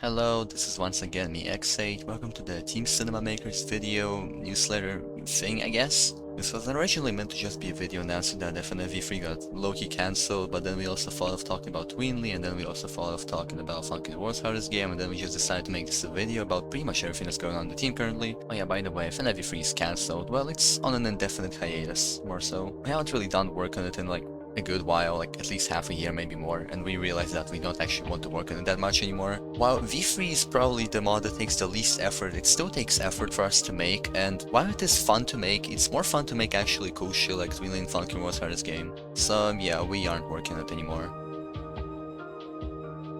Hello, this is once again me, X8. Welcome to the Team Cinemamakers video newsletter thing, I guess. This was originally meant to just be a video announcing that FNF Weekly got low-key cancelled, but then we also thought of talking about Tweenly, and then we also thought of talking about Funkin' the World's Hardest Game, and then we just decided to make this a video about pretty much everything that's going on in the team currently. Oh yeah, by the way, FNF Weekly is cancelled. Well, it's on an indefinite hiatus, more so. We haven't really done work on it in like a good while, like at least half a year, maybe more, and we realized that we don't actually want to work on it that much anymore. While V3 is probably the mod that takes the least effort, it still takes effort for us to make, and while it is fun to make, it's more fun to make actually cool shit like Tweenly and Funkin' World's Hardest Game. So yeah, we aren't working on it anymore.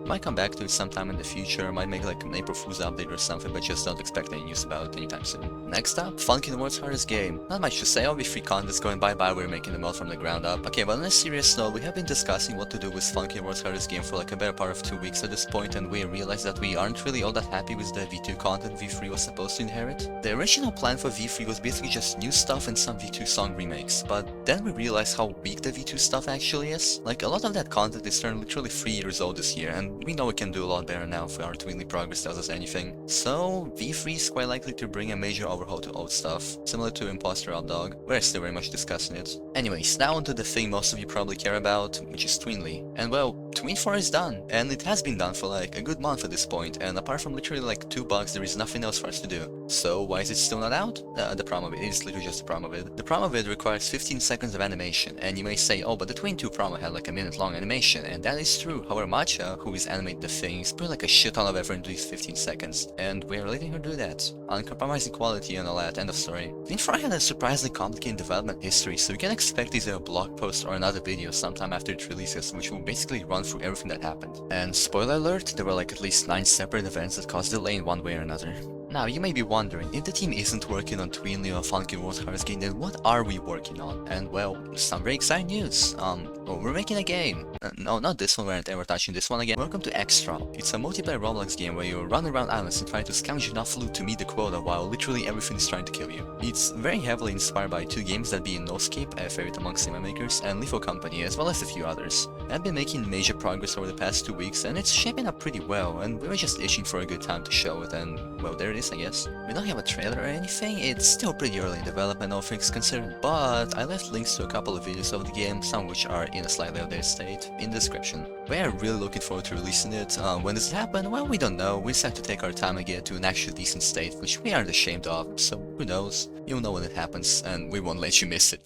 Might come back to it sometime in the future, might make like an April Fool's update or something, but just don't expect any news about it anytime soon. Next up, Funkin' the World's Hardest Game. Not much to say, all the free content's going bye-bye, we're making the mod from the ground up. Okay, but on a serious note, we have been discussing what to do with Funkin' the World's Hardest Game for like a better part of 2 weeks at this point, and we realized that we aren't really all that happy with the V2 content V3 was supposed to inherit. The original plan for V3 was basically just new stuff and some V2 song remakes, but then we realized how weak the V2 stuff actually is. Like, a lot of that content is turned literally 3 years old this year, and we know we can do a lot better now if our Tweenly progress tells us anything. So, V3 is quite likely to bring a major overhaul to old stuff, similar to Imposter Updog. We're still very much discussing it. Anyways, now onto the thing most of you probably care about, which is Tweenly. And well, Tween 4 is done, and it has been done for like a good month at this point, and apart from literally like 2 bugs, there is nothing else for us to do. So why is it still not out? The problem of it is literally just the problem of it. The problem of it requires 15 seconds of animation, and you may say, oh, but the Tween 2 promo had like a minute-long animation, and that is true. However, Matcha, who is animating the things, put like a shit ton of effort into these 15 seconds, and we are letting her do that. Uncompromising quality and all that, end of story. Tween 4 had a surprisingly complicated development history, so you can expect either a blog post or another video sometime after it releases, which will basically run through everything that happened. And spoiler alert, there were like at least 9 separate events that caused delay in one way or another. Now, you may be wondering, if the team isn't working on Tweenly or Funkin' World's Hardest Game, then what are we working on? And well, some very exciting news. Well, we're making a game. No, not this one, we aren't ever touching this one again. Welcome to Extrop. It's a multiplayer Roblox game where you run around islands and try to scavenge enough loot to meet the quota while literally everything is trying to kill you. It's very heavily inspired by 2 games that being Noscape, a favorite among Cinemamakers, and Litho Company, as well as a few others. I've been making major progress over the past 2 weeks, and it's shaping up pretty well, and we were just itching for a good time to show it, and well, there it is, I guess. We don't have a trailer or anything, it's still pretty early in development, all things considered, but I left links to a couple of videos of the game, some which are in a slightly outdated state, in the description. We are really looking forward to releasing it. When does it happen? Well, we don't know. We just have to take our time and get it to an actually decent state, which we aren't ashamed of, so who knows? You'll know when it happens, and we won't let you miss it.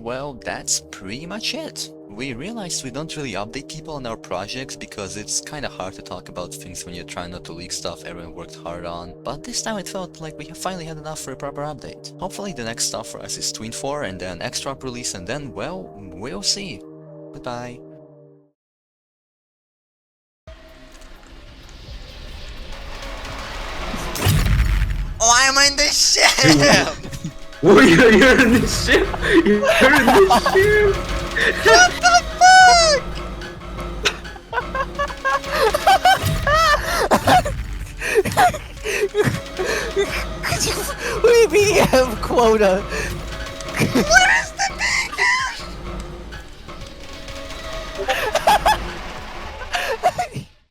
well, that's pretty much it. We realized we don't really update people on our projects because it's kinda hard to talk about things when you're trying not to leak stuff everyone worked hard on, but this time it felt like we finally had enough for a proper update. Hopefully the next stuff for us is Tween 4 and then extrop release, and then, well, we'll see. Goodbye. Why am I in this ship? Oh, you're in the ship! You're in the ship! What the fuck? We BM quota! Where is the beacon?